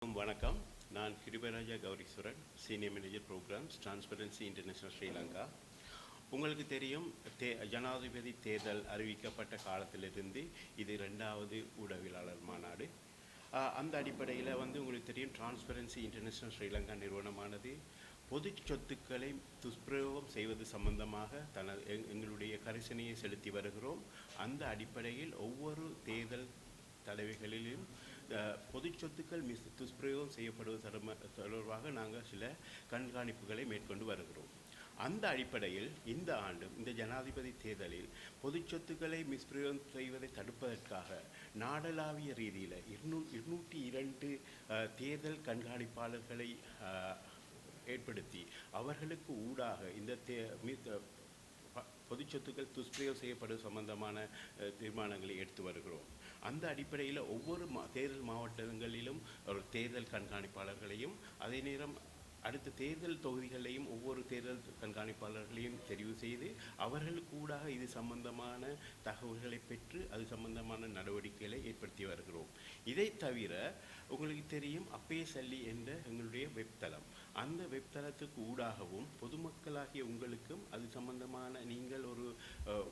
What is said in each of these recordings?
வணக்கம். நான் Kirubaraja Gowriswaran, senior manager programs, transparency international Sri Lanka. உங்களுக்கு தெரியும், ஜனாதிபதி தேர்தல் அறிவிக்கப்பட்ட காலத்திலிருந்து இது 2வது ஊடகவியலாளர் மாநாடு. அந்த அடிப்படையில் உங்களுக்கு தெரியும், டிரான்ஸ்பரன்சி இன்டர்நேஷனல் ஸ்ரீலங்கா நிறுவனமானது பொது சொத்துக்களை துஷ்பிரயோகம் செய்வது சம்பந்தமாக எங்களுடைய கரிசனையை செலுத்தி வருகிறோம். அந்த அடிப்படையில் ஒவ்வொரு தேர்தல் தடவைகளிலும் பொது சொத்துக்கள் துஷ்பிரயோகம் செய்யப்படுவது தொடர்பாக நாங்கள் சில கண்காணிப்புகளை மேற்கொண்டு வருகிறோம். அந்த அடிப்படையில் இந்த ஆண்டு இந்த ஜனாதிபதி தேர்தலில் பொது சொத்துக்களை மிஸ்பிரயோகம் செய்வதை தடுப்பதற்காக நாடளாவிய ரீதியில் 202 தேர்தல் கண்காணிப்பாளர்களை ஏற்படுத்தி அவர்களுக்கு ஊடாக இந்த பொது சொத்துக்கள் துஷ்பிரயோகம் செய்யப்படுவது சம்பந்தமான தீர்மானங்களை எடுத்து வருகிறோம். அந்த அடிப்படையில் ஒவ்வொரு தேர்தல் மாவட்டங்களிலும் ஒரு தேர்தல் கண்காணிப்பாளர்களையும், அதே நேரம் அடுத்த தேர்தல் தொகுதிகளையும் ஒவ்வொரு தேர்தல் கண்காணிப்பாளர்களையும் தெரிவு செய்து அவர்களுக்கு ஊடாக இது சம்பந்தமான தகவல்களை பெற்று அது சம்பந்தமான நடவடிக்கைகளை ஏற்படுத்தி வருகிறோம். இதை தவிர உங்களுக்கு தெரியும், அப்பே சல்லி என்ற எங்களுடைய வெப்தளம், அந்த வெப்தளத்துக்கு ஊடாகவும் பொதுமக்களாகிய உங்களுக்கும் அது சம்பந்தமான நீங்கள் ஒரு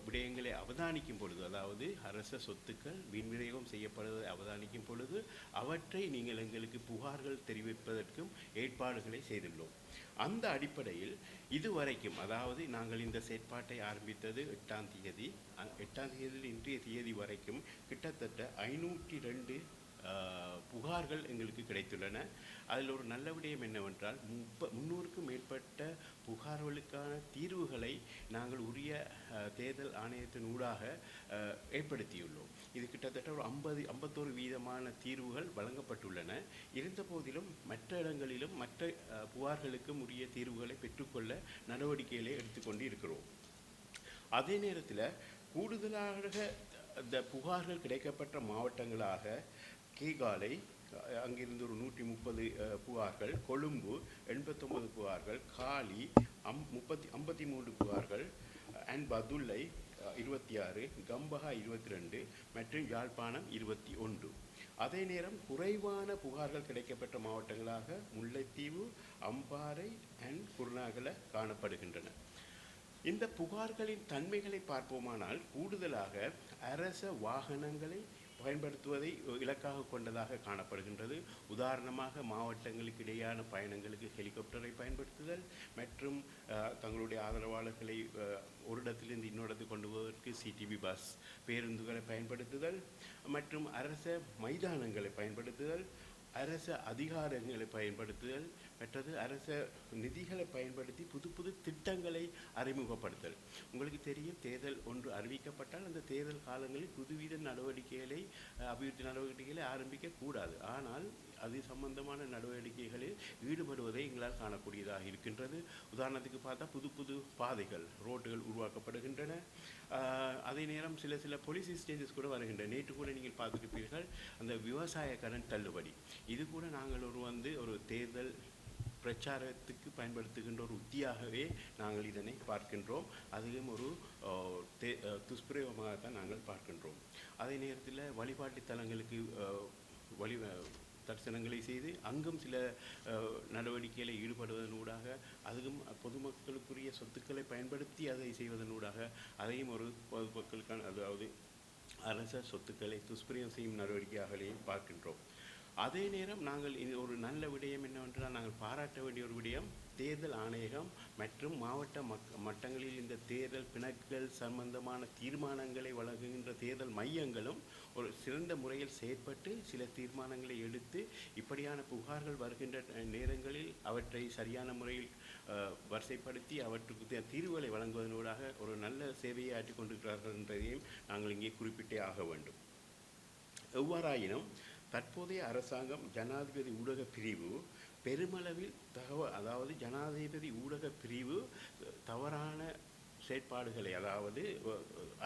விடயங்களை அவதானிக்கும் பொழுது, அதாவது அரச சொத்துக்கள் விநியோகம் செய்யப்படுவதை அவதானிக்கும் பொழுது அவற்றை நீங்கள் எங்களுக்கு புகார்கள் தெரிவிப்பதற்கும் ஏற்பாடுகளை செய்துள்ளோம். அந்த அடிப்படையில் இதுவரைக்கும், அதாவது நாங்கள் இந்த செயற்பாட்டை ஆரம்பித்தது 8ஆம் தேதி, இன்றைய தேதி வரைக்கும் கிட்டத்தட்ட 502 புகார்கள் எங்களுக்கு கிடைத்துள்ளன. அதில் ஒரு நல்ல விடயம் என்னவென்றால் 300க்கும் மேற்பட்ட புகார்களுக்கான தீர்வுகளை நாங்கள் உரிய தேர்தல் ஆணையத்தின் ஊடாக ஏற்படுத்தியுள்ளோம். இது கிட்டத்தட்ட ஒரு 51% தீர்வுகள் வழங்கப்பட்டுள்ளன. இருந்த போதிலும் மற்ற இடங்களிலும் மற்ற புகார்களுக்கும் உரிய தீர்வுகளை பெற்றுக்கொள்ள நடவடிக்கைகளை எடுத்துக்கொண்டு இருக்கிறோம். அதே நேரத்தில் கூடுதலாக இந்த புகார்கள் கிடைக்கப்பட்ட மாவட்டங்களாக கேகாலை, அங்கிருந்து ஒரு 130 புகார்கள், கொழும்பு 89 புகார்கள், காலி 53 புகார்கள், அண்ட் பதுளை 26, கம்பஹா 22 மற்றும் யாழ்ப்பாணம் 21. அதே நேரம் குறைவான புகார்கள் கிடைக்கப்பட்ட மாவட்டங்களாக முல்லைத்தீவு, அம்பாறை அண்ட் குருநாகல காணப்படுகின்றன. இந்த புகார்களின் தன்மைகளை பார்ப்போமானால், கூடுதலாக அரச வாகனங்களை பயன்படுத்துவதை இலக்காக கொண்டதாக காணப்படுகின்றது. உதாரணமாக மாவட்டங்களுக்கு இடையான பயணங்களுக்கு ஹெலிகாப்டரை பயன்படுத்துதல் மற்றும் தங்களுடைய ஆதரவாளர்களை ஒரு இடத்திலிருந்து இன்னொரு இடத்துக்கு கொண்டு போவதற்கு சிடிவி பஸ் பேருந்துகளை பயன்படுத்துதல் மற்றும் அரச மைதானங்களை பயன்படுத்துதல், அரச அதிகாரங்களை பயன்படுத்துதல், மற்றது அரச நிதிகளை பயன்படுத்தி புது திட்டங்களை அறிமுகப்படுத்தல். உங்களுக்கு தெரியும், தேர்தல் ஒன்று அறிவிக்கப்பட்டால் அந்த தேர்தல் காலங்களில் புதுவித நடவடிக்கைகளை, அபிவிருத்தி நடவடிக்கைகளை ஆரம்பிக்கக்கூடாது. ஆனால் அது சம்பந்தமான நடவடிக்கைகளில் ஈடுபடுவதை எங்களால் காணக்கூடியதாக இருக்கின்றது. உதாரணத்துக்கு பார்த்தா புது பாதைகள், ரோட்டுகள் உருவாக்கப்படுகின்றன. அதே நேரம் சில போலீஸ் ஸ்டேஜஸ் கூட வருகின்றன. நேற்று கூட நீங்கள் பார்த்துருப்பீர்கள், அந்த விவசாய கடன் தள்ளுபடி, இது கூட நாங்கள் ஒரு தேர்தல் பிரச்சாரத்துக்கு பயன்படுத்துகின்ற ஒரு உத்தியாகவே நாங்கள் இதனை பார்க்கின்றோம். அதுவும் ஒரு துஷ்பிரயோகமாகத்தான் நாங்கள் பார்க்கின்றோம். அதே நேரத்தில் வழிபாட்டு தலங்களுக்கு தரிசனங்களை செய்து அங்கும் சில நடவடிக்கைகளை ஈடுபடுவதனூடாக, அதுவும் பொதுமக்களுக்குரிய சொத்துக்களை பயன்படுத்தி அதை செய்வதனூடாக அதையும் ஒரு பொதுமக்களுக்கான, அதாவது அரச சொத்துக்களை துஷ்பிரயோகம் செய்யும் நடவடிக்கையாகவே பார்க்கின்றோம். அதே நேரம் நாங்கள் ஒரு நல்ல விடயம் என்னவென்றால், நாங்கள் பாராட்ட வேண்டிய ஒரு விடயம், தேர்தல் ஆணையகம் மற்றும் மாவட்ட மட்டங்களில் இந்த தேர்தல் பிணக்குகள் சம்பந்தமான தீர்மானங்களை வழங்குகின்ற தேர்தல் மையங்களும் ஒரு சிறந்த முறையில் செயற்பட்டு சில தீர்மானங்களை எடுத்து இப்படியான புகார்கள் வருகின்ற நேரங்களில் அவற்றை சரியான முறையில் வரிசைப்படுத்தி அவற்றுக்கு தீர்வுகளை வழங்குவதனூடாக ஒரு நல்ல சேவையை ஆற்றிக் கொண்டிருக்கிறார்கள் என்பதையும் நாங்கள் இங்கே குறிப்பிட்டே ஆக வேண்டும். எவ்வாறாயினும் தற்போதைய அரசாங்கம் ஜனாதிபதி ஊடக பிரிவு பெருமளவில் அதாவது ஜனாதிபதி ஊடக பிரிவு தவறான செயற்பாடுகளை, அதாவது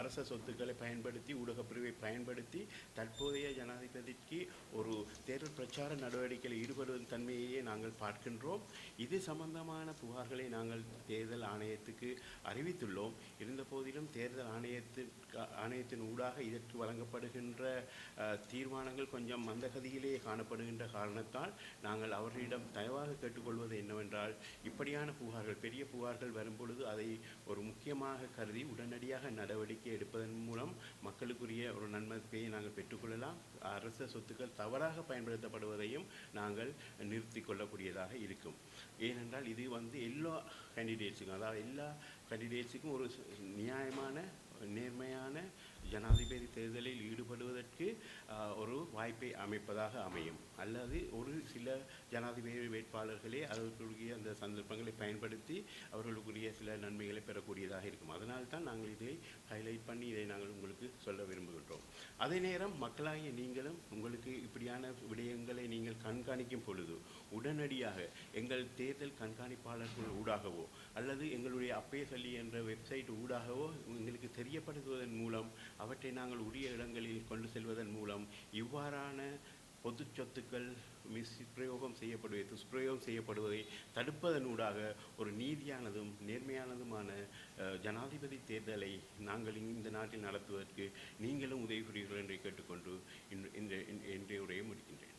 அரச சொத்துக்களை பயன்படுத்தி, ஊடகப் பிரிவை பயன்படுத்தி தற்போதைய ஜனாதிபதிக்கு ஒரு தேர்தல் பிரச்சார நடவடிக்கையில் ஈடுபடுவதன் தன்மையையே நாங்கள் பார்க்கின்றோம். இது சம்பந்தமான புகார்களை நாங்கள் தேர்தல் ஆணையத்துக்கு அறிவித்துள்ளோம். இருந்த போதிலும் தேர்தல் ஆணையத்தின் ஊடாக இதற்கு வழங்கப்படுகின்ற தீர்மானங்கள் கொஞ்சம் மந்தகதியிலே காணப்படுகின்ற காரணத்தால் நாங்கள் அவர்களிடம் தயவாக கேட்டுக்கொள்வது என்னவென்றால், இப்படியான புகார்கள், பெரிய புகார்கள் வரும்பொழுது அதை ஒரு முக்கியமாக கருதி உடனடியாக நடவடிக்கை எடுப்பதன் மூலம் மக்களுக்குரிய ஒரு நன்மதிப்பை நாங்கள் பெற்றுக்கொள்ளலாம். அரச சொத்துக்கள் தவறாக பயன்படுத்தப்படுவதையும் நாங்கள் நிறுத்திக் கொள்ளக்கூடியதாக இருக்கும். ஏனென்றால் இது எல்லா கேண்டிடேட்ஸுக்கும், அதாவது எல்லா கேண்டிடேட்ஸுக்கும் ஒரு நியாயமான, நேர்மையான ஜனாதிபதி தேர்தலில் ஈடுபடுவதற்கு ஒரு வாய்ப்பை அமைப்பதாக அமையும். அல்லது ஒரு சில ஜனாதிபதி வேட்பாளர்களே அவர்களுடைய அந்த சந்தர்ப்பங்களை பயன்படுத்தி அவர்களுக்குரிய சில நன்மைகளை பெறக்கூடியதாக இருக்கும். அதனால்தான் நாங்கள் இதை ஹைலைட் பண்ணி இதை நாங்கள் உங்களுக்கு சொல்ல விரும்புகின்றோம். அதே நேரம் மக்களாகிய நீங்களும் உங்களுக்கு இப்படியான விடயங்களை நீங்கள் கண்காணிக்கும் பொழுது உடனடியாக எங்கள் தேர்தல் கண்காணிப்பாளர்கள் ஊடாகவோ அல்லது எங்களுடைய அப்பே சொல்லி என்ற வெப்சைட் ஊடாகவோ எங்களுக்கு தெரியப்படுத்துவதன் மூலம், அவற்றை நாங்கள் உரிய இடங்களில் கொண்டு செல்வதன் மூலம் இவ்வாறான பொது சொத்துக்கள் துஷ்பிரயோகம் செய்யப்படுவதை தடுப்பதனூடாக ஒரு நீதியானதும் நேர்மையானதுமான ஜனாதிபதி தேர்தலை நாங்கள் இந்த நாட்டில் நடத்துவதற்கு நீங்களும் உதவி புரிவீர்கள் என்று கேட்டுக்கொண்டு இன்றைய உரையை முடிக்கின்றேன்.